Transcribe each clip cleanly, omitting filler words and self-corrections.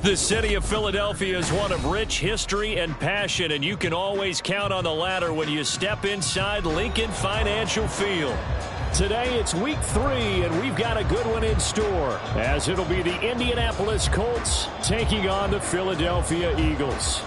The city of Philadelphia is one of rich history and passion, and you can always count on the latter when you step inside Lincoln Financial Field. Today it's week 3, and we've got a good one in store, as it'll be the Indianapolis Colts taking on the Philadelphia Eagles.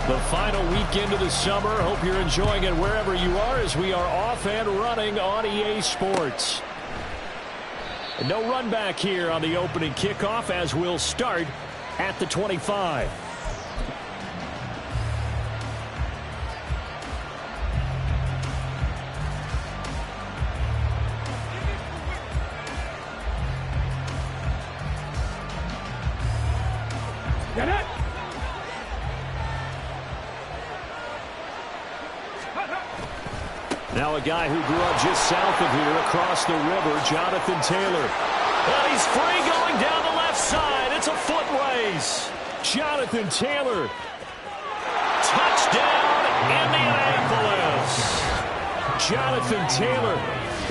The final weekend of the summer. Hope you're enjoying it wherever you are as we are off and running on EA Sports. And no run back here on the opening kickoff as we'll start at the 25. Get it! Now a guy who grew up just south of here across the river, Jonathan Taylor. And he's free going down the left side. It's a foot race. Jonathan Taylor. Touchdown, Indianapolis. Jonathan Taylor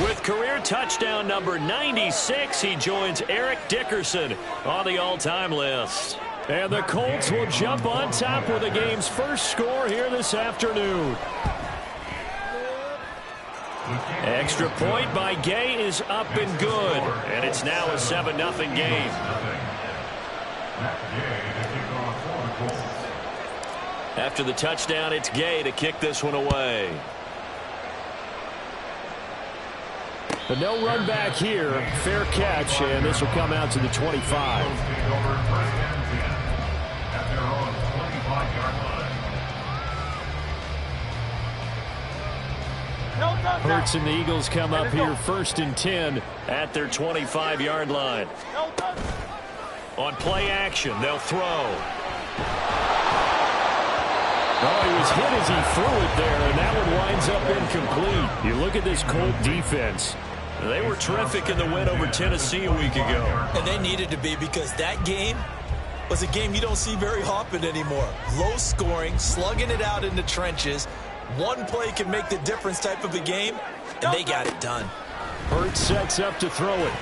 with career touchdown number 96. He joins Eric Dickerson on the all-time list. And the Colts will jump on top with the game's first score here this afternoon. Extra point by Gay is up and good. And it's now a 7-0 game. After the touchdown, it's Gay to kick this one away. But no run back here. Fair catch, and this will come out to the 25. Hurts and the Eagles come up here 1st and 10 at their 25-yard line. On play action, they'll throw. Oh, he was hit as he threw it there, and that one winds up incomplete. You look at this Colt defense. They were terrific in the win over Tennessee a week ago. And they needed to be, because that game was a game you don't see very often anymore. Low scoring, slugging it out in the trenches. One play can make the difference type of a game, and they got it done. Hurts sets up to throw it.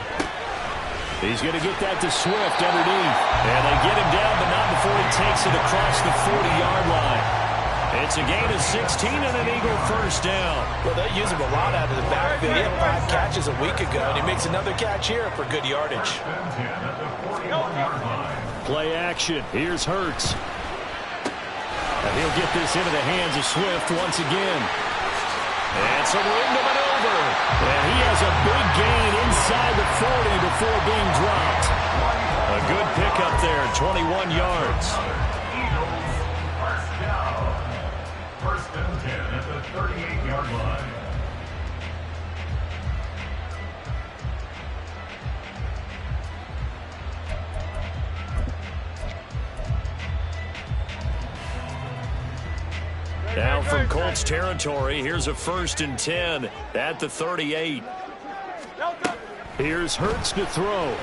He's going to get that to Swift underneath. And they get him down, but not before he takes it across the 40-yard line. It's a gain of 16 and an Eagle first down. Well, they use him a lot out of the backfield. He had 5 catches a week ago, and he makes another catch here for good yardage. Play action. Here's Hurts. And he'll get this into the hands of Swift once again. And some room to maneuver. And he has a big gain inside the 40 before being dropped. A good pickup there, 21 yards. First and 10 at the 38-yard line. Now from Colts territory, here's a 1st and 10 at the 38. Here's Hurts to throw.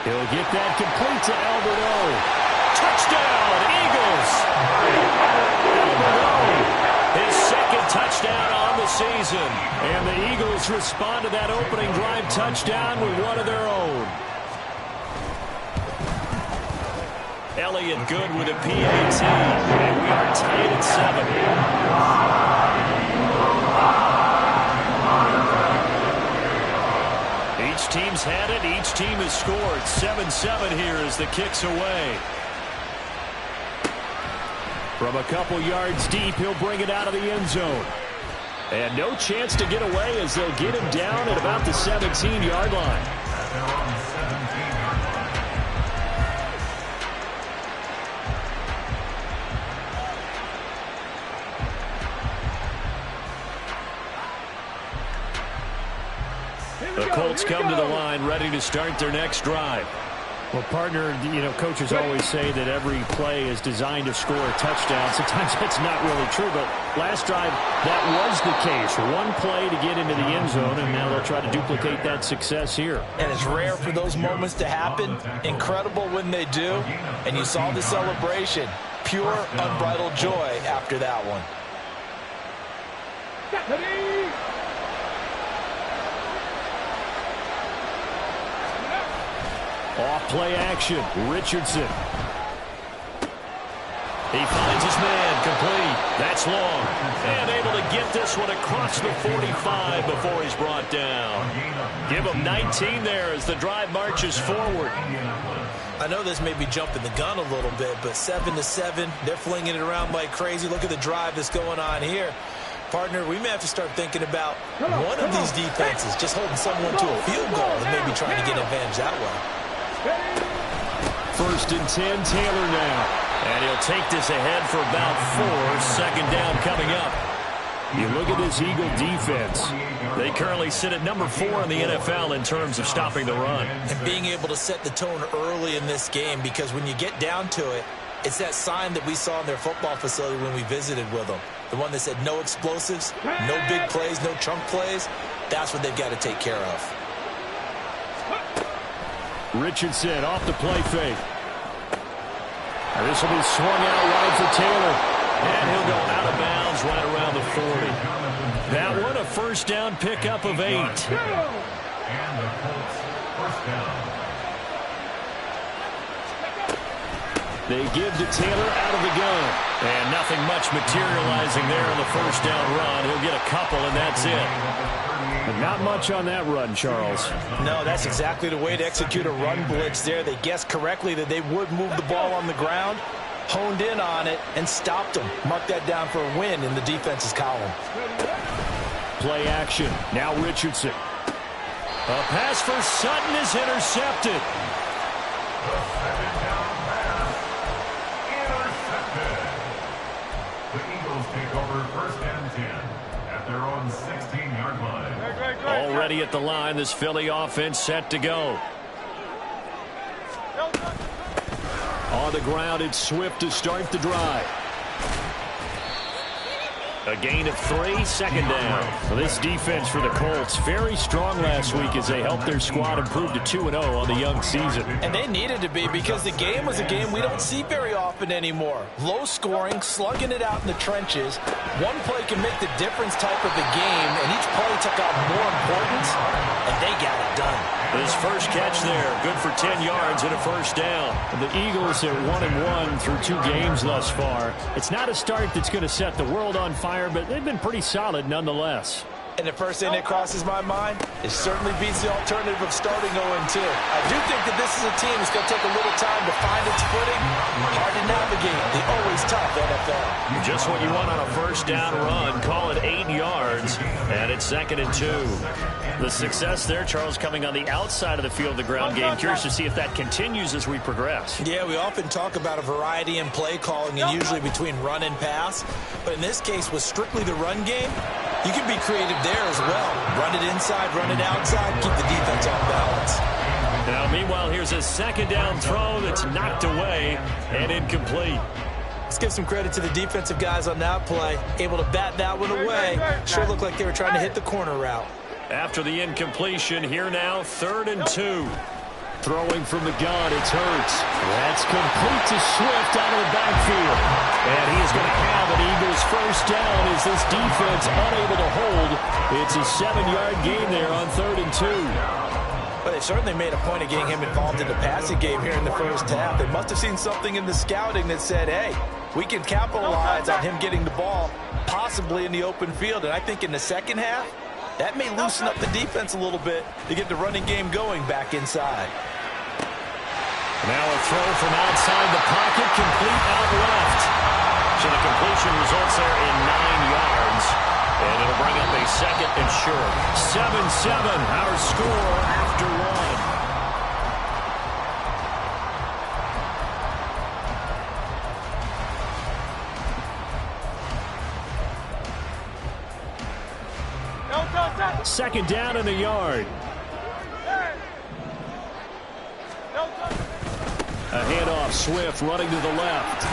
He'll get that complete to Alberto. Touchdown, Eagles! Alberto, his 2nd touchdown on the season. And the Eagles respond to that opening drive touchdown with one of their own. Elliott good with a PAT, and we are tied at 7. Each team's had it. Each team has scored. 7-7 here as the kick's away. From a couple yards deep, he'll bring it out of the end zone. And no chance to get away as they'll get him down at about the 17-yard line. The Colts come to the line ready to start their next drive. Well, partner, coaches always say that every play is designed to score a touchdown. Sometimes that's not really true, but last drive, that was the case. One play to get into the end zone, and now they'll try to duplicate that success here. And it's rare for those moments to happen. Incredible when they do. And you saw the celebration. Pure, unbridled joy after that one. Off play action, Richardson. He finds his man, complete. That's long. And able to get this one across the 45 before he's brought down. Give him 19 there as the drive marches forward. I know this may be jumping the gun a little bit, but 7-7, they're flinging it around like crazy. Look at the drive that's going on here. Partner, we may have to start thinking about one of these defenses just holding someone to a field goal and maybe trying to get advantage that way. 1st and 10, Taylor now. And he'll take this ahead for about 4. 2nd down coming up. You look at this Eagle defense. They currently sit at number 4 in the NFL in terms of stopping the run. And being able to set the tone early in this game, because when you get down to it, it's that sign that we saw in their football facility when we visited with them. The one that said no explosives, no big plays, no chunk plays. That's what they've got to take care of. Richardson off the play fake. This will be swung out wide for Taylor. And he'll go out of bounds right around the 40. That one, a 1st down pickup of 8. And the Colts, 1st down. They give to Taylor out of the gun. And nothing much materializing there on the 1st down run. He'll get a couple, and that's it. But not much on that run, Charles. No, that's exactly the way to execute a run blitz there. They guessed correctly that they would move the ball on the ground, honed in on it, and stopped them. Mark that down for a win in the defense's column. Play action. Now Richardson. A pass for Sutton is intercepted. The 2nd down pass. Intercepted. The Eagles take over 1st and 10 at their own 16-yard line. Already at the line, this Philly offense set to go. On the ground, it's Swift to start the drive. A gain of 3, 2nd down. Well, this defense for the Colts, very strong last week as they helped their squad improve to 2-0 on the young season. And they needed to be, because the game was a game we don't see very often anymore. Low scoring, slugging it out in the trenches. One play can make the difference type of the game, and each play took out more importance, and they got it done. His first catch there, good for 10 yards and a 1st down. The Eagles are 1-1 through 2 games thus far. It's not a start that's going to set the world on fire, but they've been pretty solid nonetheless. And the first thing that crosses my mind, it certainly beats the alternative of starting 0-2. I do think that this is a team that's going to take a little time to find its footing. Hard to navigate the always tough NFL. Just what you want on a 1st down run. Call it 8 yards, and it's 2nd and 2. The success there, Charles, coming on the outside of the field, the ground game. Curious to see if that continues as we progress. Yeah, we often talk about a variety in play calling, and usually between run and pass. But in this case, with strictly the run game, you can be creative there as well. Run it inside, run it outside, keep the defense off balance. Now, meanwhile, here's a 2nd down throw that's knocked away and incomplete. Let's give some credit to the defensive guys on that play. Able to bat that one away. Sure looked like they were trying to hit the corner route. After the incompletion, here now, 3rd and 2. Throwing from the gun, it's Hurts. That's complete to Swift out of the backfield. And he is going to have an Eagles 1st down as this defense unable to hold. It's a 7-yard gain there on 3rd and 2. But they certainly made a point of getting him involved in the passing game here in the first half. They must have seen something in the scouting that said, hey, we can capitalize on him getting the ball, possibly in the open field. And I think in the second half, that may loosen up the defense a little bit to get the running game going back inside. Now a throw from outside the pocket, complete out left. So the completion results there in 9 yards. And it'll bring up a 2nd and short. 7-7, our score after 1. Second down in the yard. handoff. Swift running to the left.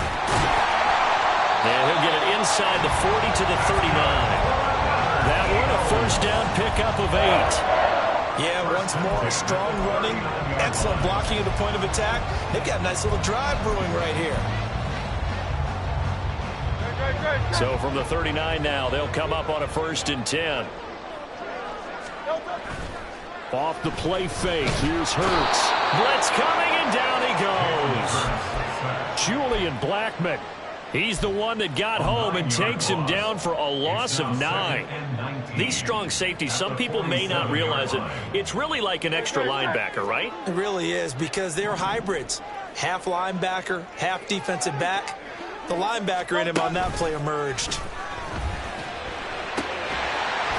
And he'll get it inside the 40 to the 39. That one a first down pickup of 8. Yeah, once more, strong running, excellent blocking at the point of attack. They've got a nice little drive brewing right here. So from the 39 now, they'll come up on a 1st and 10. Off the play fake, here's Hurts. Blitz coming, and down he goes. Julian Blackmon. He's the one that got home and takes him down for a loss of 9. These strong safeties, some people may not realize it. It's really like an extra linebacker, right? It really is, because they're hybrids. Half linebacker, half defensive back. The linebacker in him on that play emerged.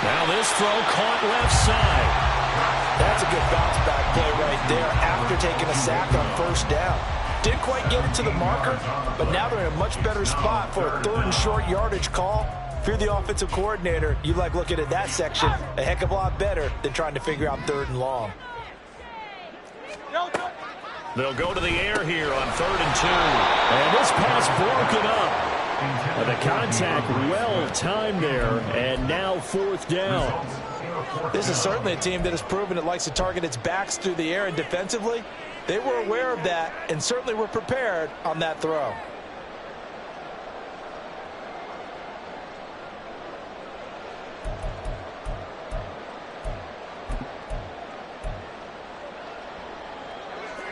Now this throw caught left side. That's a good bounce back play right there after taking a sack on 1st down. Didn't quite get it to the marker, but now they're in a much better spot for a 3rd and short yardage call. If you're the offensive coordinator, you like looking at that section a heck of a lot better than trying to figure out 3rd and long. They'll go to the air here on 3rd and 2. And this pass broken up. The contact well timed there, and now 4th down. This is certainly a team that has proven it likes to target its backs through the air, and defensively, they were aware of that and certainly were prepared on that throw.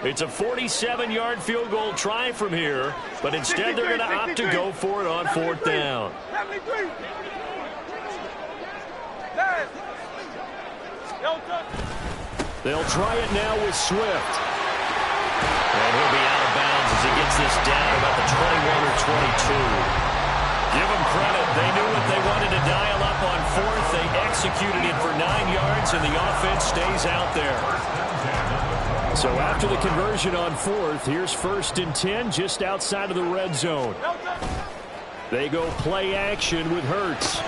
It's a 47-yard field goal try from here, but instead they're going to opt to go for it on 4th down. They'll try it now with Swift. And he'll be out of bounds as he gets this down about the 21 or 22. Give them credit. They knew what they wanted to dial up on 4th. They executed it for 9 yards, and the offense stays out there. So after the conversion on 4th, here's 1st and 10 just outside of the red zone. They go play action with Hurts.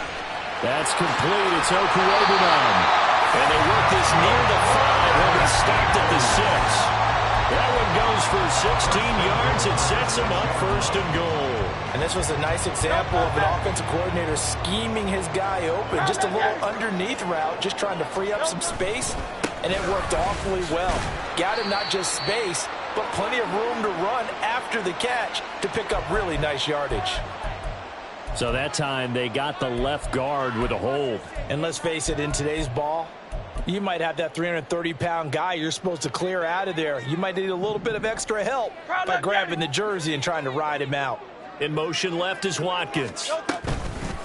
That's complete. It's Okuobuman. And they work this near the 5. He'll be stopped at the 6. That one goes for 16 yards. It sets him up 1st and goal. And this was a nice example of an offensive coordinator scheming his guy open. Just a little underneath route, just trying to free up some space. And it worked awfully well. Got him not just space, but plenty of room to run after the catch to pick up really nice yardage. So that time they got the left guard with a hold. And let's face it, in today's ball, you might have that 330-pound guy you're supposed to clear out of there. You might need a little bit of extra help by grabbing the jersey and trying to ride him out. In motion left is Watkins.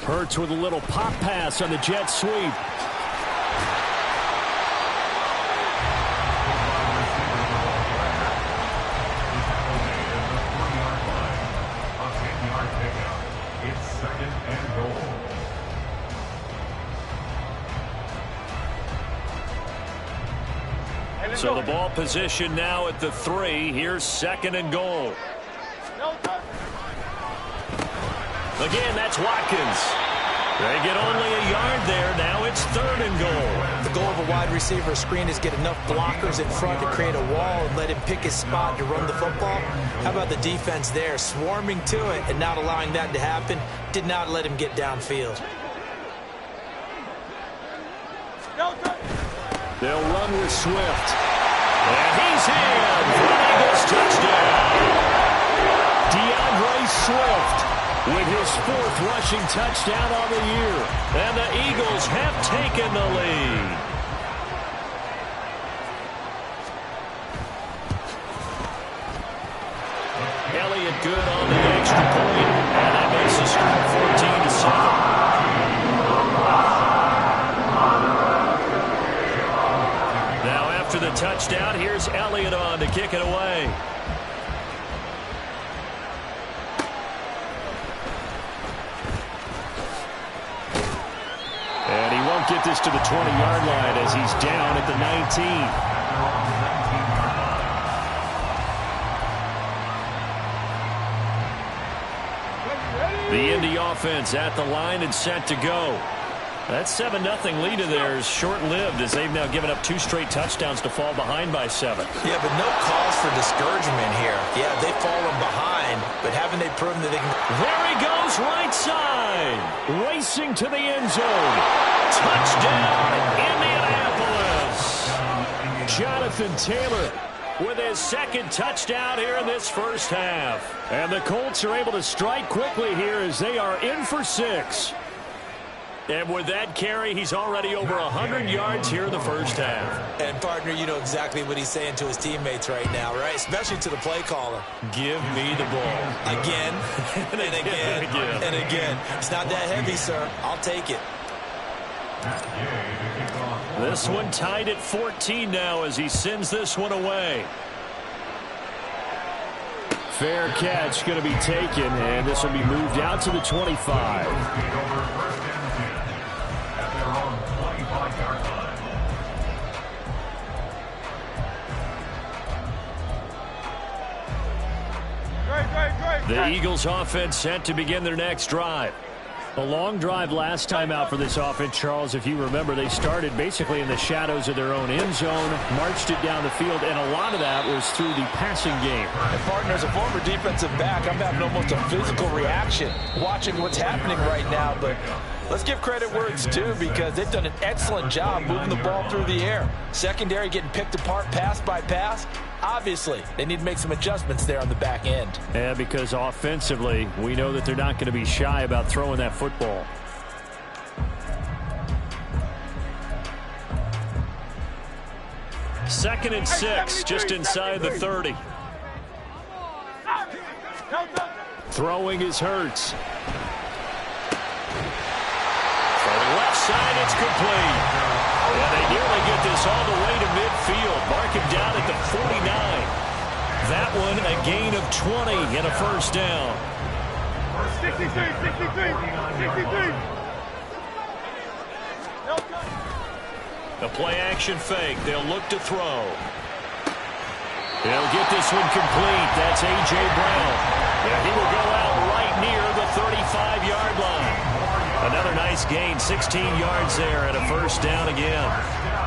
Hurts with a little pop pass on the jet sweep. So the ball position now at the 3. Here's 2nd and goal. Again, that's Watkins. They get only a yard there. Now it's 3rd and goal. The goal of a wide receiver screen is get enough blockers in front to create a wall and let him pick his spot to run the football. How about the defense there, swarming to it and not allowing that to happen? Did not let him get downfield. They'll run with Swift. And he's in for an Eagles touchdown. DeAndre Swift with his 4th rushing touchdown on the year. And the Eagles have taken the lead. Elliott good on the extra point. And that makes the score 14-7. After the touchdown, here's Elliott on to kick it away. And he won't get this to the 20-yard line as he's down at the 19. The Indy offense at the line and set to go. That 7-0 lead of theirs short-lived as they've now given up 2 straight touchdowns to fall behind by 7. Yeah, but no cause for discouragement here. Yeah, they've fallen behind, but haven't they proven that they can... There he goes, right side. Racing to the end zone. Touchdown, Indianapolis. Jonathan Taylor with his 2nd touchdown here in this first half. And the Colts are able to strike quickly here as they are in for 6. And with that carry, he's already over 100 yards here in the first half. And, partner, you know exactly what he's saying to his teammates right now, right? Especially to the play caller. Give me the ball. Again, and again, and again. It's not that heavy, sir. I'll take it. This one tied at 14 now as he sends this one away. Fair catch going to be taken, and this will be moved out to the 25. The Eagles offense set to begin their next drive. A long drive last time out for this offense, Charles. If you remember, they started basically in the shadows of their own end zone, marched it down the field, and a lot of that was through the passing game. And, partner, as a former defensive back, I'm having almost a physical reaction watching what's happening right now. But let's give credit where it's due because they've done an excellent job moving the ball through the air. Secondary getting picked apart pass by pass. Obviously, they need to make some adjustments there on the back end. Yeah, because offensively, we know that they're not going to be shy about throwing that football. Second and 6, just inside the 30. Throwing is Hurts. From left side, it's complete. And they nearly get this all the way to midfield. Mark him down at the 49. That one a gain of 20 and a first down. 63. The play action fake. They'll look to throw. They'll get this one complete. That's A.J. Brown. And he will go out right near the 35-yard line. Another nice gain, 16 yards there and a first down again.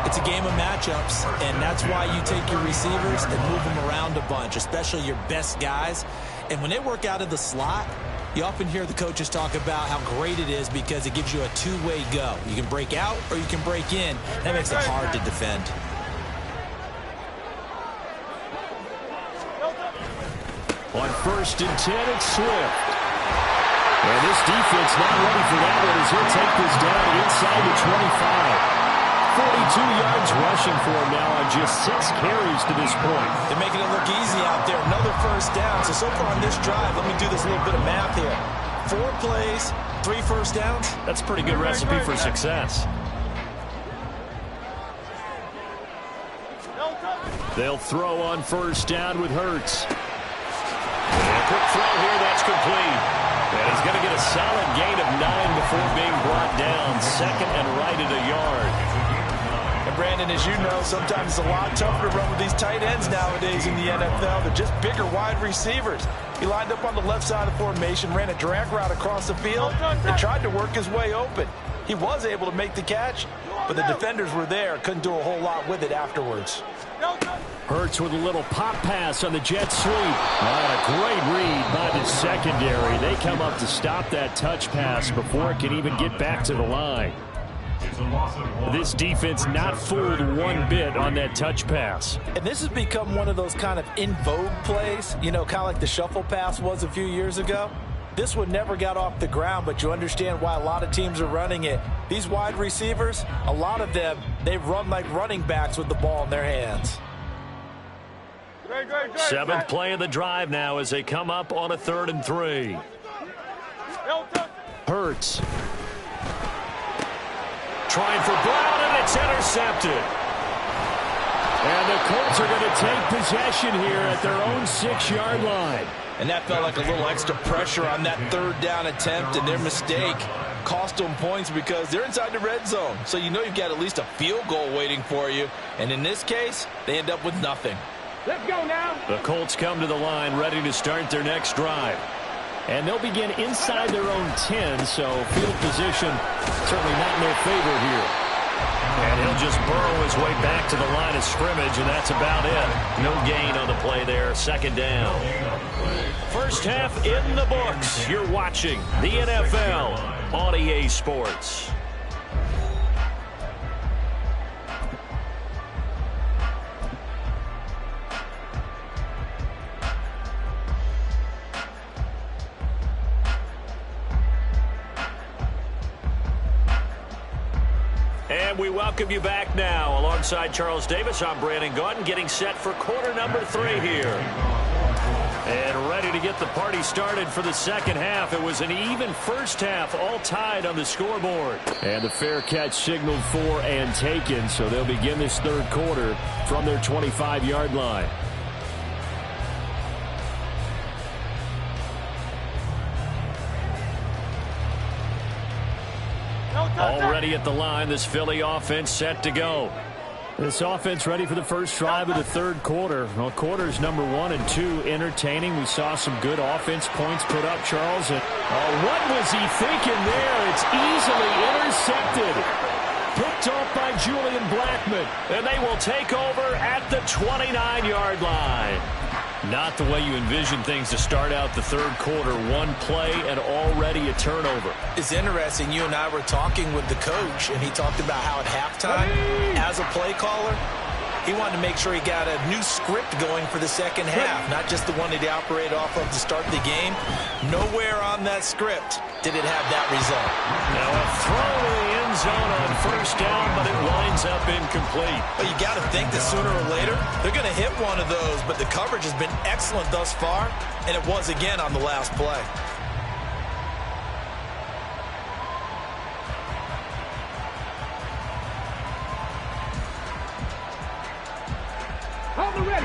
It's a game of matchups, and that's why you take your receivers and move them around a bunch, especially your best guys. And when they work out of the slot, you often hear the coaches talk about how great it is because it gives you a two-way go. You can break out or you can break in. That makes it hard to defend. On 1st and 10, it's Swift. And this defense not ready for that one as he'll take this down inside the 25. 42 yards rushing for him now on just 6 carries to this point. They're making it look easy out there. Another first down. So far on this drive, let me do this little bit of math here. 4 plays, 3 first downs. That's a pretty good recipe for success. They'll throw on 1st down with Hurts. And a quick throw here, that's complete. And he's going to get a solid gain of 9 before being brought down. 2nd and right at a yard. And Brandon, as you know, sometimes it's a lot tougher to run with these tight ends nowadays in the NFL. They're just bigger wide receivers. He lined up on the left side of the formation, ran a drag route across the field, and tried to work his way open. He was able to make the catch, but the defenders were there. Couldn't do a whole lot with it afterwards. Hurts with a little pop pass on the jet sweep. And a great read by the secondary. They come up to stop that touch pass before it can even get back to the line. This defense not fooled one bit on that touch pass. And this has become one of those kind of in vogue plays, you know, kind of like the shuffle pass was a few years ago. This one never got off the ground, but you understand why a lot of teams are running it. These wide receivers, a lot of them, they run like running backs with the ball in their hands. 7th play of the drive now as they come up on a 3rd and 3. Hurts. Trying for Brown, and it's intercepted. And the Colts are going to take possession here at their own 6-yard line. And that felt like a little extra pressure on that 3rd down attempt, and their mistake cost them points because they're inside the red zone. So you know you've got at least a field goal waiting for you. And in this case, they end up with nothing. Let's go now. The Colts come to the line ready to start their next drive. And they'll begin inside their own 10, so field position certainly not in their favor here. And he'll just burrow his way back to the line of scrimmage, and that's about it. No gain on the play there, second down. First half in the books. You're watching the NFL on EA Sports. And we welcome you back now. Alongside Charles Davis, I'm Brandon Gaudin, getting set for quarter number 3 here. And ready to get the party started for the second half. It was an even first half, all tied on the scoreboard. And the fair catch signaled for and taken, so they'll begin this third quarter from their 25-yard line. Already at the line, this Philly offense set to go. This offense ready for the first drive of the third quarter. Well, quarters number 1 and 2 entertaining. We saw some good offense points put up, Charles. And, what was he thinking there? It's easily intercepted. Picked off by Julian Blackmon. And they will take over at the 29-yard line. Not the way you envision things to start out the third quarter. One play and already a turnover. It's interesting. You and I were talking with the coach, and he talked about how at halftime, as a play caller, he wanted to make sure he got a new script going for the second half, not just the one that he operated off of to start the game. Nowhere on that script did it have that result. Now a throw to the end zone on first down, but it winds up incomplete. But you got to think that sooner or later, they're going to hit one of those, but the coverage has been excellent thus far, and it was again on the last play.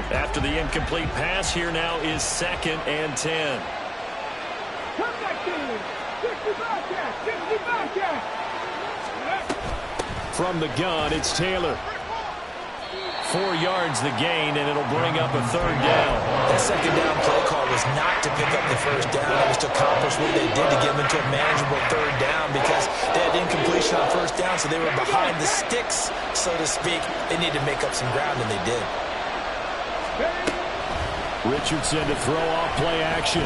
After the incomplete pass, here now is 2nd and 10. From the gun, it's Taylor. 4 yards the gain, and it'll bring up a third down. That second down play call was not to pick up the first down. It was to accomplish what they did to get them into a manageable third down because they had incompletion on first down, so they were behind the sticks, so to speak. They needed to make up some ground, and they did. Richardson to throw off play action.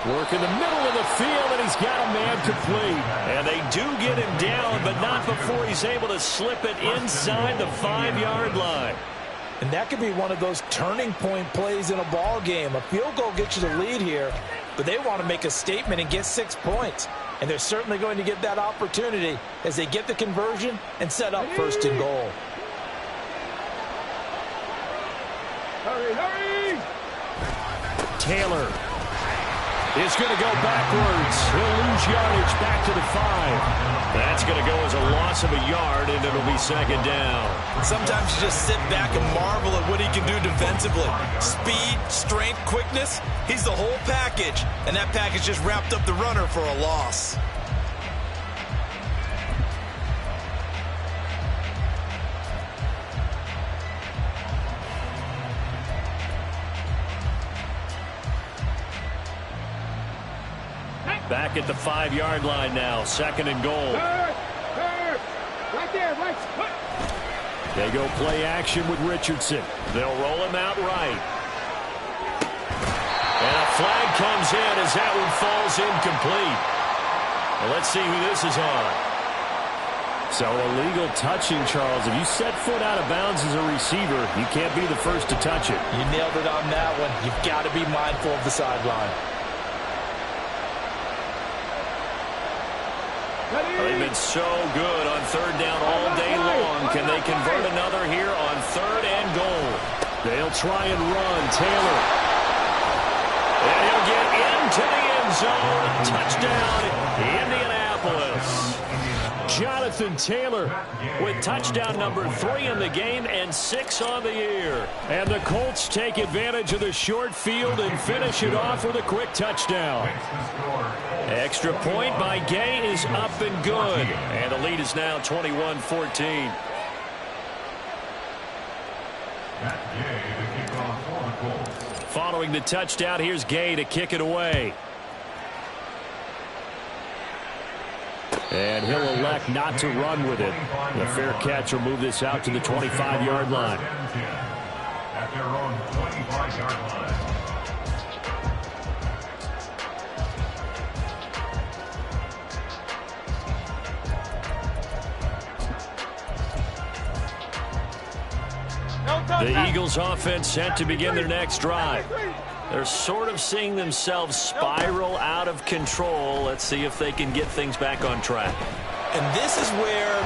Work in the middle of the field, and he's got a man complete. And they do get him down, but not before he's able to slip it inside the 5-yard line. And that could be one of those turning point plays in a ball game. A field goal gets you the lead here, but they want to make a statement and get 6 points. And they're certainly going to get that opportunity as they get the conversion and set up first and goal. Hurry! Taylor is going to go backwards. He'll lose yardage back to the 5. That's going to go as a loss of a yard, and it'll be second down. Sometimes you just sit back and marvel at what he can do defensively. Speed, strength, quickness, he's the whole package. And that package just wrapped up the runner for a loss. Back at the 5-yard line now, 2nd and goal. Right there, right. They go play action with Richardson. They'll roll him out right. And a flag comes in as that one falls incomplete. Well, let's see who this is on. So illegal touching, Charles. If you set foot out of bounds as a receiver, you can't be the first to touch it. You nailed it on that one. You've got to be mindful of the sideline. They've been so good on third down all day long. Can they convert another here on 3rd and goal? They'll try and run. Taylor. And he'll get into the end zone. Touchdown, Indianapolis. Jonathan Taylor with touchdown number 3 in the game and 6 on the year. And the Colts take advantage of the short field and finish it off with a quick touchdown. Extra point by Gay is up and good. And the lead is now 21-14. Following the touchdown, here's Gay to kick it away. And he'll elect not to run with it. The fair catch will move this out to the 25-yard line. At their own 25-yard line. The Eagles offense set to begin their next drive. They're sort of seeing themselves spiral out of control. Let's see if they can get things back on track. And this is where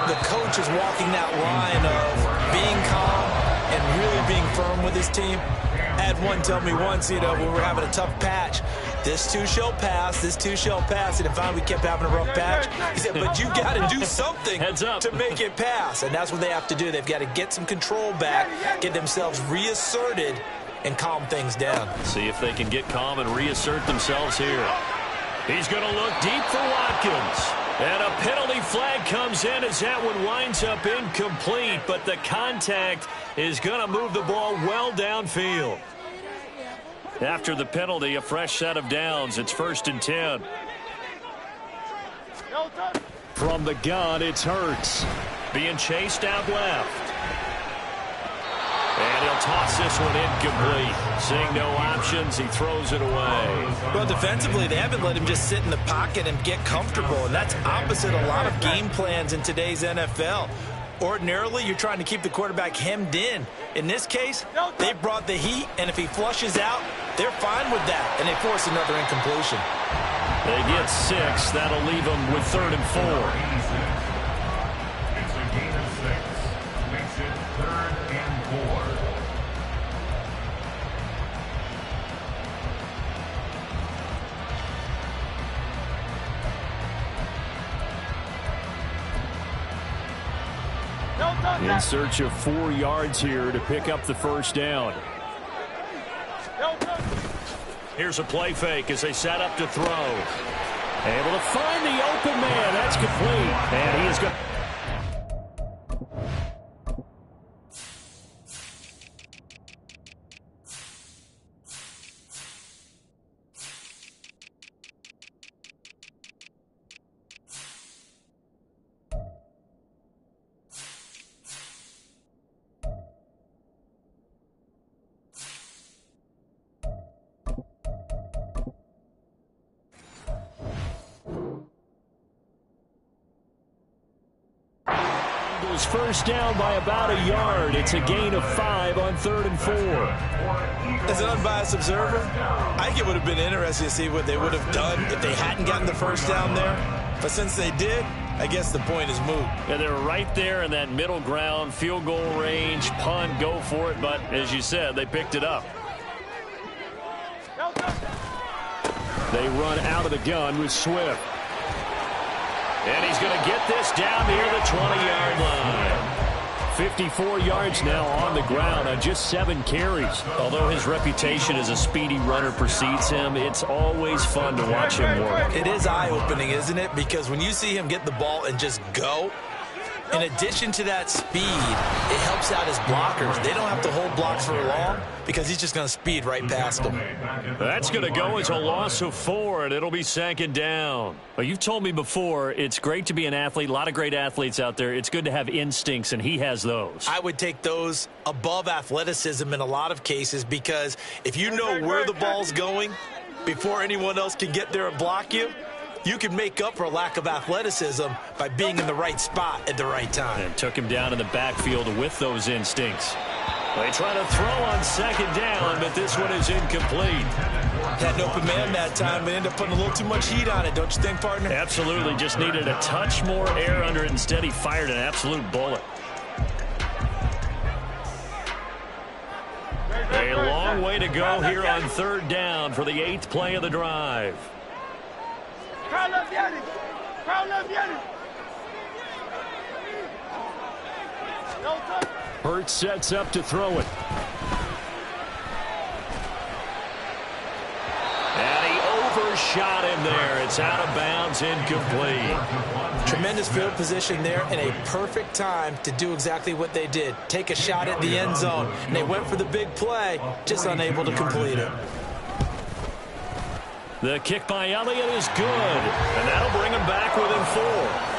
the coach is walking that line of being calm and really being firm with his team. I had one tell me once, when we were having a tough patch, this too shall pass, this too shall pass. And finally we kept having a rough patch. He said, but you got to do something to make it pass. And that's what they have to do. They've got to get some control back, get themselves reasserted, and calm things down. See if they can get calm and reassert themselves here. He's going to look deep for Watkins. And a penalty flag comes in as that one winds up incomplete. But the contact is going to move the ball well downfield. After the penalty, a fresh set of downs. It's 1st and 10. From the gun, it's Hurts. Being chased out left. And he'll toss this one incomplete. Seeing no options, he throws it away. Well, defensively, they haven't let him just sit in the pocket and get comfortable. And that's opposite a lot of game plans in today's NFL. Ordinarily, you're trying to keep the quarterback hemmed in. In this case, they brought the heat, and if he flushes out, they're fine with that, and they force another incompletion. They get 6. That'll leave them with 3rd and 4. It's a gain of 6. Makes it 3rd and 4. In search of 4 yards here to pick up the first down. Here's a play fake as they set up to throw. Able to find the open man. That's complete. And he is going to... First down by about a yard. It's a gain of 5 on 3rd and 4. As an unbiased observer, I think it would have been interesting to see what they would have done if they hadn't gotten the first down there. But since they did, I guess the point is moot. Yeah, they're right there in that middle ground, field goal range, punt, go for it. But as you said, they picked it up. They run out of the gun with Swift. And he's going to get this down near the 20-yard line. 54 yards now on the ground on just 7 carries. Although his reputation as a speedy runner precedes him, it's always fun to watch him work. It is eye-opening, isn't it? Because when you see him get the ball and just go, in addition to that speed, it helps out his blockers. They don't have to hold blocks for long because he's just going to speed right past them. That's going to go as a loss of 4, and it'll be 2nd down. Well, you've told me before, it's great to be an athlete. A lot of great athletes out there. It's good to have instincts, and he has those. I would take those above athleticism in a lot of cases because if you know where the ball's going before anyone else can get there and block you, you can make up for a lack of athleticism by being in the right spot at the right time. And took him down in the backfield with those instincts. They try to throw on 2nd down, but this one is incomplete. Had an open man that time, but ended up putting a little too much heat on it, don't you think, partner? Absolutely. Just needed a touch more air under it. Instead, he fired an absolute bullet. A long way to go here on 3rd down for the 8th play of the drive. Hurts sets up to throw it. And he shot in there. It's out of bounds, incomplete. Tremendous field position there and a perfect time to do exactly what they did. Take a shot at the end zone. And they went for the big play, just unable to complete it. The kick by Elliott is good, and that'll bring him back within 4.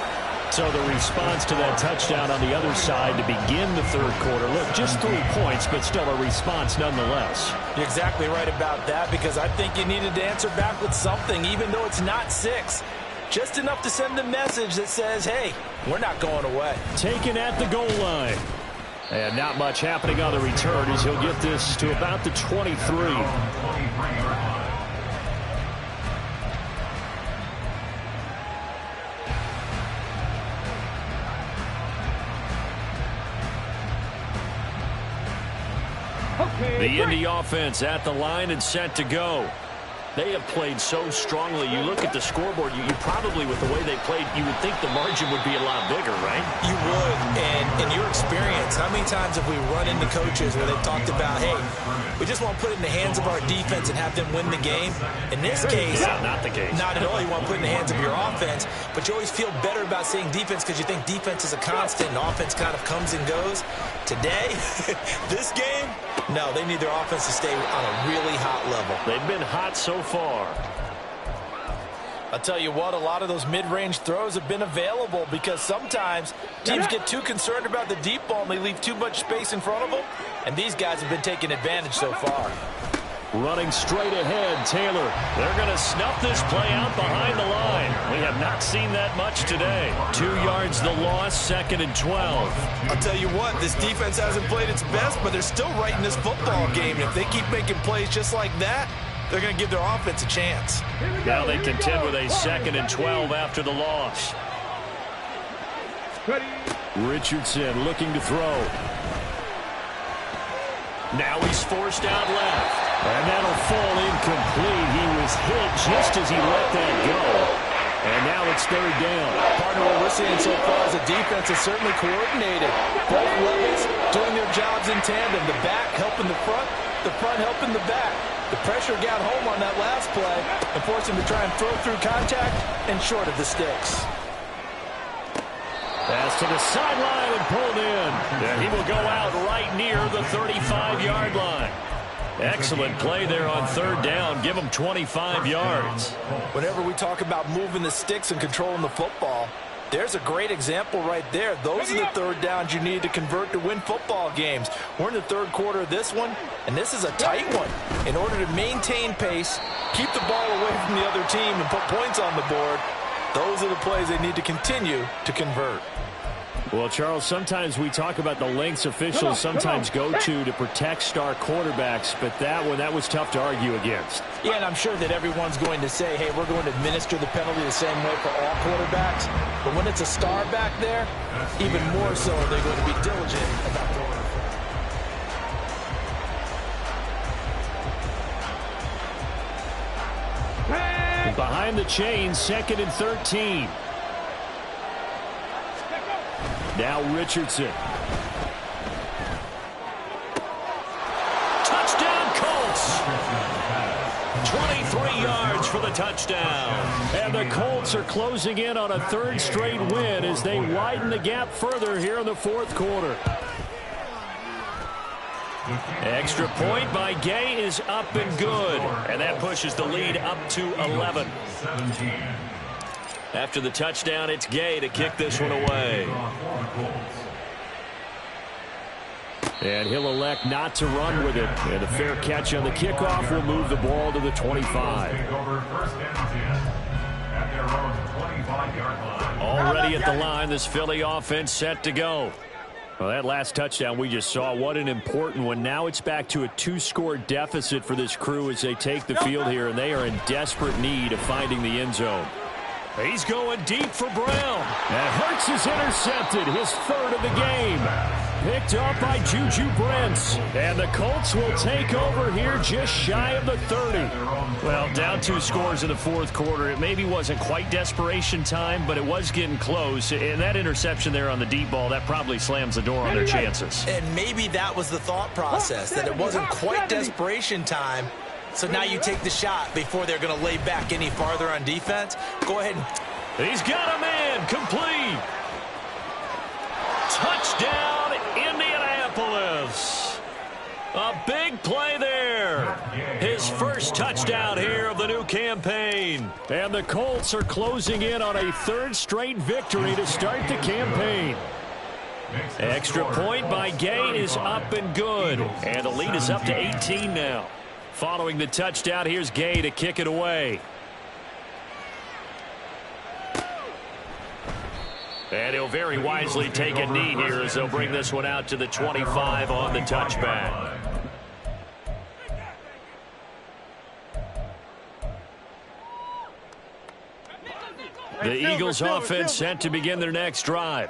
So the response to that touchdown on the other side to begin the third quarter. Look, just 3 points, but still a response nonetheless. You're exactly right about that, because I think you needed to answer back with something, even though it's not 6. Just enough to send a message that says, hey, we're not going away. Taken at the goal line. And not much happening on the return as he'll get this to about the 23. The Indy offense at the line and set to go. They have played so strongly. You look at the scoreboard, you probably, with the way they played, you would think the margin would be a lot bigger, right? You would. And in your experience, how many times have we run into coaches where they've talked about, hey, we just want to put it in the hands of our defense and have them win the game? In this case, not the case. Not at all. You want to put it in the hands of your offense, but you always feel better about saying defense because you think defense is a constant and offense kind of comes and goes. Today, this game, no, they need their offense to stay on a really hot level. They've been hot so far. I'll tell you what, a lot of those mid-range throws have been available because sometimes teams get too concerned about the deep ball and they leave too much space in front of them, and these guys have been taking advantage so far. Running straight ahead, Taylor. They're going to snuff this play out behind the line. We have not seen that much today. 2 yards the loss, 2nd and 12. I'll tell you what, this defense hasn't played its best, but they're still right in this football game. And if they keep making plays just like that, they're going to give their offense a chance. Now they contend with a 2nd and 12 after the loss. Richardson looking to throw. Now he's forced out left. And that'll fall incomplete. He was hit just as he let that go. And now it's 3rd down. Part of what we're seeing so far is the defense is certainly coordinated. Both levels doing their jobs in tandem. The back helping the front helping the back. The pressure got home on that last play and forced him to try and throw through contact and short of the sticks. Pass to the sideline and pulled in. And he will go out right near the 35-yard line. Excellent play there on 3rd down. Give them 25 yards. Whenever we talk about moving the sticks and controlling the football, there's a great example right there. Those are the 3rd downs you need to convert to win football games. We're in the 3rd quarter of this one, and this is a tight one. In order to maintain pace, keep the ball away from the other team, and put points on the board, those are the plays they need to continue to convert. Well, Charles, sometimes we talk about the lengths officials sometimes go to protect star quarterbacks, but that was tough to argue against. Yeah, and I'm sure that everyone's going to say, hey, we're going to administer the penalty the same way for all quarterbacks. But when it's a star back there, even more so they're going to be diligent about throwing it. Behind the chains, 2nd and 13. Now Richardson. Touchdown Colts. 23 yards for the touchdown. And the Colts are closing in on a 3rd straight win as they widen the gap further here in the 4th quarter. Extra point by Gay is up and good. And that pushes the lead up to 11. After the touchdown, it's Gay to kick this one away. And he'll elect not to run with it. And a fair catch on the kickoff will move the ball to the 25. Already at the line, this Philly offense set to go. Well, that last touchdown we just saw, what an important one. Now it's back to a 2-score deficit for this crew as they take the field here, and they are in desperate need of finding the end zone. He's going deep for Brown. And Hurts is intercepted, his 3rd of the game. Picked up by Juju Brents. And the Colts will take over here just shy of the 30. Well, down 2 scores in the 4th quarter. It maybe wasn't quite desperation time, but it was getting close. And that interception there on the deep ball, that probably slams the door on their chances. And maybe that was the thought process, that it wasn't quite desperation time, So now you take the shot before they're going to lay back any farther on defense. Go ahead. He's got a man. Complete. Touchdown, Indianapolis. A big play there. His first touchdown here of the new campaign. And the Colts are closing in on a third straight victory to start the campaign. Extra point by Gay is up and good. And the lead is up to 18 now. Following the touchdown, here's Gay to kick it away. And he'll very wisely take a knee here as they'll bring this one out to the 25 on the touchback. The Eagles offense set to begin their next drive.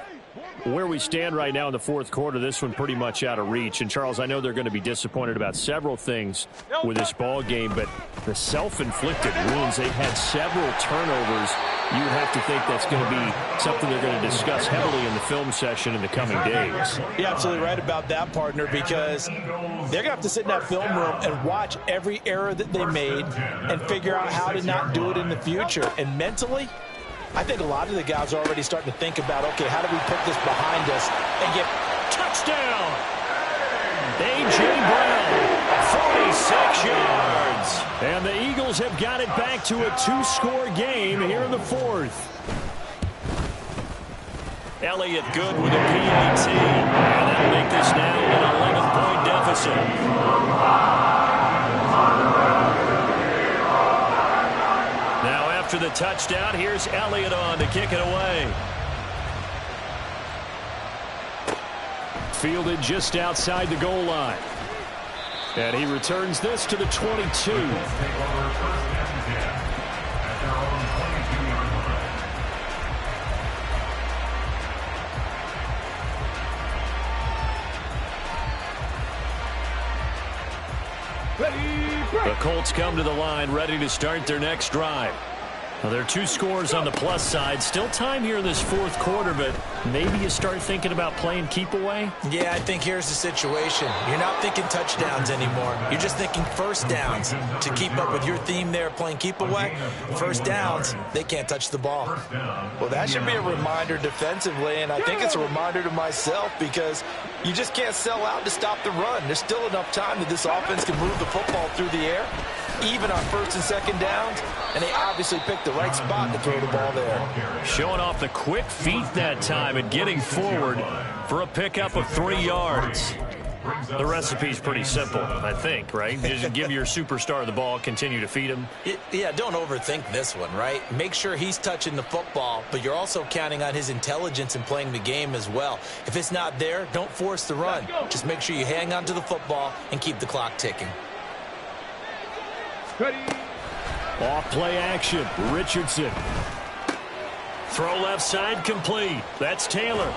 Where we stand right now in the fourth quarter, this one pretty much out of reach. And, Charles, I know they're going to be disappointed about several things with this ball game, but the self-inflicted wounds, they've had several turnovers. You would have to think that's going to be something they're going to discuss heavily in the film session in the coming days. You're absolutely right about that, partner, because they're going to have to sit in that film room and watch every error that they made and figure out how to not do it in the future. And mentally, I think a lot of the guys are already starting to think about, okay, how do we put this behind us and get touchdown? A.J. Brown, 46 yards. And the Eagles have got it back to a two-score game here in the fourth. Elliott good with a PAT. And that'll make this now an 11-point deficit. After the touchdown, here's Elliott on to kick it away. Fielded just outside the goal line. And he returns this to the 22. The Colts come to the line ready to start their next drive. Well, there are two scores on the plus side. Still time here in this fourth quarter, but maybe you start thinking about playing keep away? Yeah, I think here's the situation. You're not thinking touchdowns anymore. You're just thinking first downs. To keep up with your theme there, playing keep away, first downs, they can't touch the ball. Well, that should be a reminder defensively, and I think it's a reminder to myself because you just can't sell out to stop the run. There's still enough time that this offense can move the football through the air, even on first and second downs, and they obviously picked the right spot to throw the ball there. Showing off the quick feet that time and getting forward for a pickup of 3 yards. The recipe's pretty simple, I think, right? Just give your superstar the ball, continue to feed him. Yeah, don't overthink this one, right? Make sure he's touching the football, but you're also counting on his intelligence in playing the game as well. If it's not there, don't force the run. Just make sure you hang on to the football and keep the clock ticking. Off play action. Richardson. Throw left side complete. That's Taylor.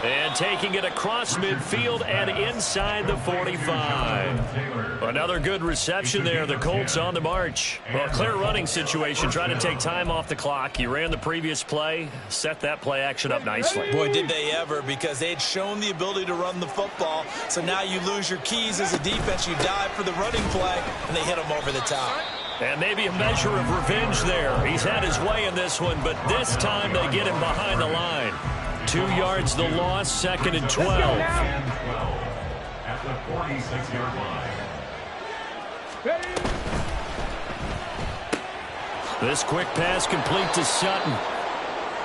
And taking it across midfield and inside the 45. Another good reception there. The Colts on the march. Well, clear running situation. Trying to take time off the clock. He ran the previous play. Set that play action up nicely. Boy, did they ever, because they had shown the ability to run the football. So now you lose your keys as a defense. You dive for the running play, and they hit him over the top. And maybe a measure of revenge there. He's had his way in this one, but this time they get him behind the line. 2 yards the loss, 2nd and 12. At the 46-yard line. This quick pass complete to Sutton.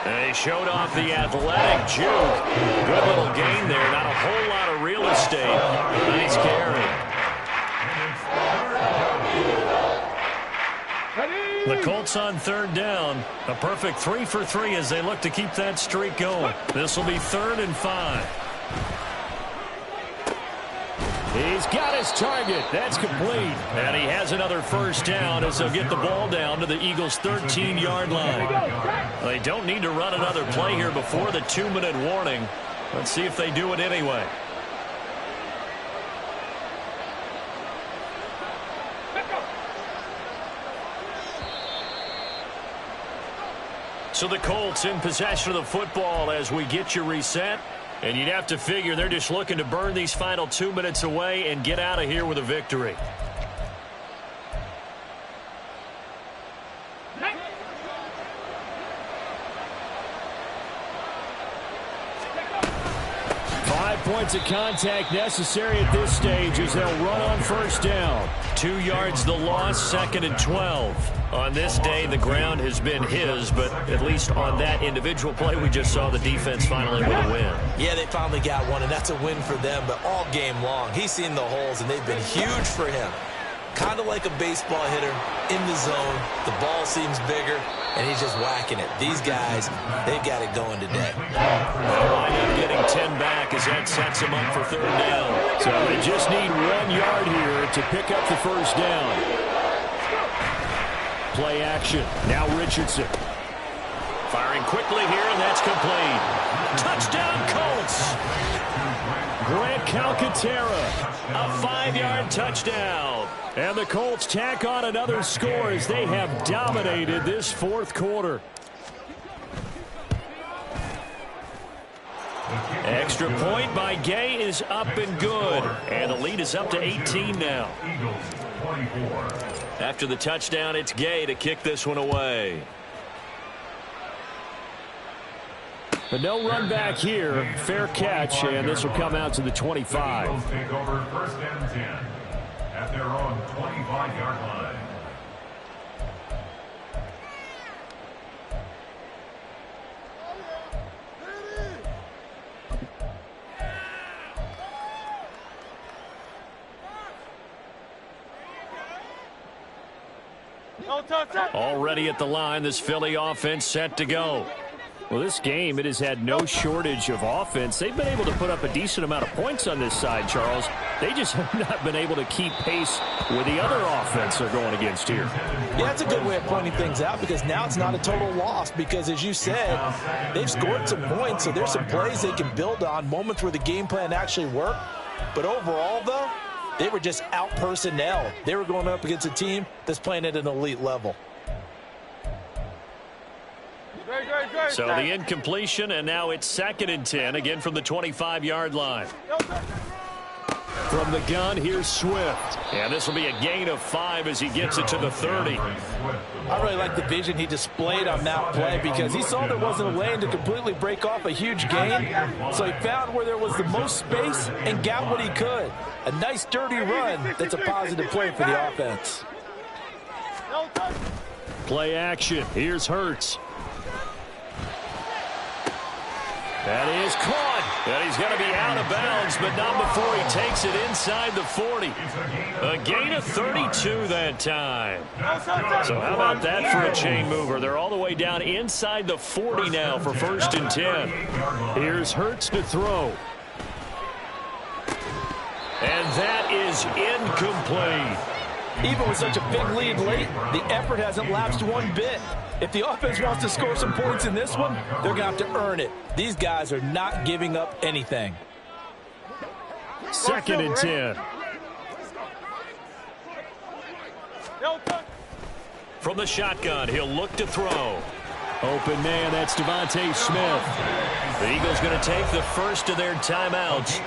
And he showed off the athletic juke. Good little gain there. Not a whole lot of real estate. Nice carry. The Colts on third down. A perfect 3 for 3 as they look to keep that streak going. This will be 3rd and 5. He's got his target. That's complete. And he has another first down as they'll get the ball down to the Eagles' 13-yard line. They don't need to run another play here before the 2-minute warning. Let's see if they do it anyway. So the Colts in possession of the football as we get you reset. And you'd have to figure they're just looking to burn these final 2 minutes away and get out of here with a victory. points of contact necessary at this stage as they'll run on first down. 2 yards the loss, 2nd and 12. On this day, the ground has been his, but at least on that individual play, we just saw the defense finally with a win. Yeah, they finally got one, and that's a win for them, but all game long, he's seen the holes, and they've been huge for him. Kind of like a baseball hitter in the zone. The ball seems bigger, and he's just whacking it. These guys, they've got it going today. They'll wind up getting 10 back as that sets them up for 3rd down. So they just need 1 yard here to pick up the first down. Play action. Now Richardson. Firing quickly here, and that's complete. Touchdown, Colts. Grant Calcaterra, a 5-yard touchdown. And the Colts tack on another score as they have dominated this 4th quarter. Extra point by Gay is up and good. And the lead is up to 18 now. After the touchdown, it's Gay to kick this one away. But no run back here. Fair catch, and this will come out to the 25. Eagles take over 1st and 10 at their own 25-yard line. Already at the line, this Philly offense set to go. Well, this game, it has had no shortage of offense. They've been able to put up a decent amount of points on this side, Charles. They just have not been able to keep pace with the other offense they're going against here. Yeah, that's a good way of pointing things out because now it's not a total loss because, as you said, they've scored some points, so there's some plays they can build on, moments where the game plan actually worked. But overall, though, they were just out-personnel. They were going up against a team that's playing at an elite level. So the incompletion, and now it's 2nd and 10, again from the 25-yard line. From the gun, here's Swift. And this will be a gain of 5 as he gets it to the 30. I really like the vision he displayed on that play because he saw there wasn't a lane to completely break off a huge gain. So he found where there was the most space and got what he could. A nice, dirty run that's a positive play for the offense. Play action. Here's Hurts. That is caught. And he's going to be out of bounds, but not before he takes it inside the 40. A gain of 32 that time. So how about that for a chain mover? They're all the way down inside the 40 now for 1st and 10. Here's Hurts to throw. And that is incomplete. Even with such a big lead late, the effort hasn't lapsed one bit. If the offense wants to score some points in this one, they're going to have to earn it. These guys are not giving up anything. 2nd and 10. From the shotgun, he'll look to throw. Open man, that's Devontae Smith. The Eagles going to take the first of their timeouts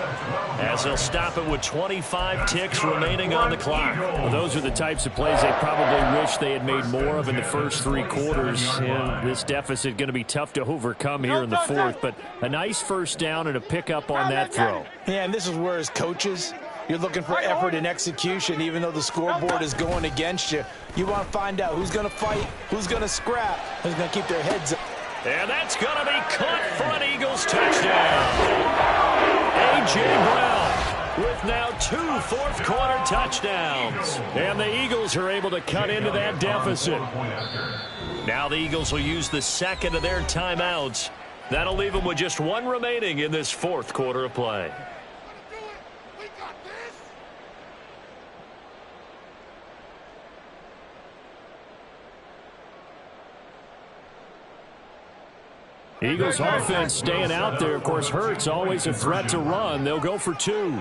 as they'll stop it with 25 ticks remaining on the clock. Well, those are the types of plays they probably wish they had made more of in the first 3 quarters. And this deficit going to be tough to overcome here in the 4th, but a nice first down and a pickup on that throw. Yeah, and this is where as coaches, you're looking for effort and execution, even though the scoreboard is going against you. You want to find out who's going to fight, who's going to scrap, who's going to keep their heads up. And that's going to be caught for an Eagles touchdown. A.J. Brown with now 2 fourth-quarter touchdowns. And the Eagles are able to cut into that deficit. Now the Eagles will use the 2nd of their timeouts. That'll leave them with just 1 remaining in this 4th quarter of play. Eagles offense staying out there. Of course, Hurts always a threat to run. They'll go for 2.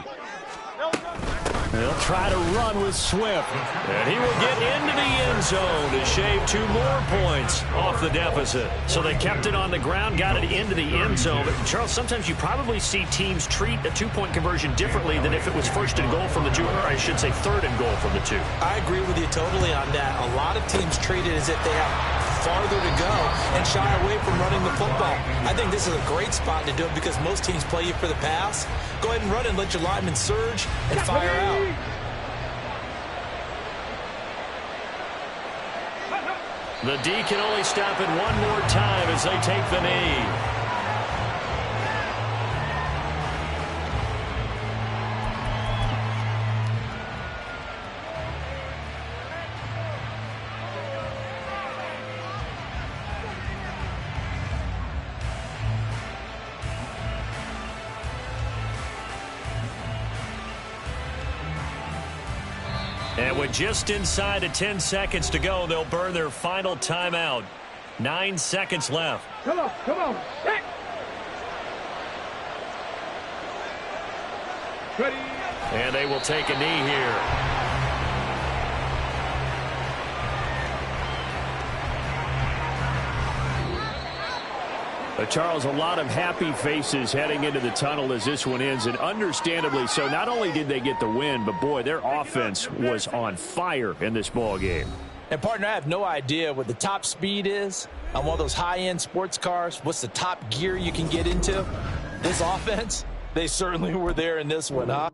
They'll try to run with Swift. And he will get into the end zone to shave 2 more points off the deficit. So they kept it on the ground, got it into the end zone. But, Charles, sometimes you probably see teams treat a 2-point conversion differently than if it was 1st and goal from the 2, or I should say 3rd and goal from the 2. I agree with you totally on that. A lot of teams treat it as if they have farther to go and shy away from running the football. I think this is a great spot to do it because most teams play you for the pass. Go ahead and run and let your linemen surge and fire out. The D can only stop it one more time as they take the knee. And with just inside of 10 seconds to go, they'll burn their final timeout. 9 seconds left. Come on, come on. Set. Ready. And they will take a knee here. Charles, a lot of happy faces heading into the tunnel as this one ends, and understandably so. Not only did they get the win, but, boy, their offense was on fire in this ball game. And, partner, I have no idea what the top speed is on one of those high-end sports cars. What's the top gear you can get into? This offense, they certainly were there in this one, huh?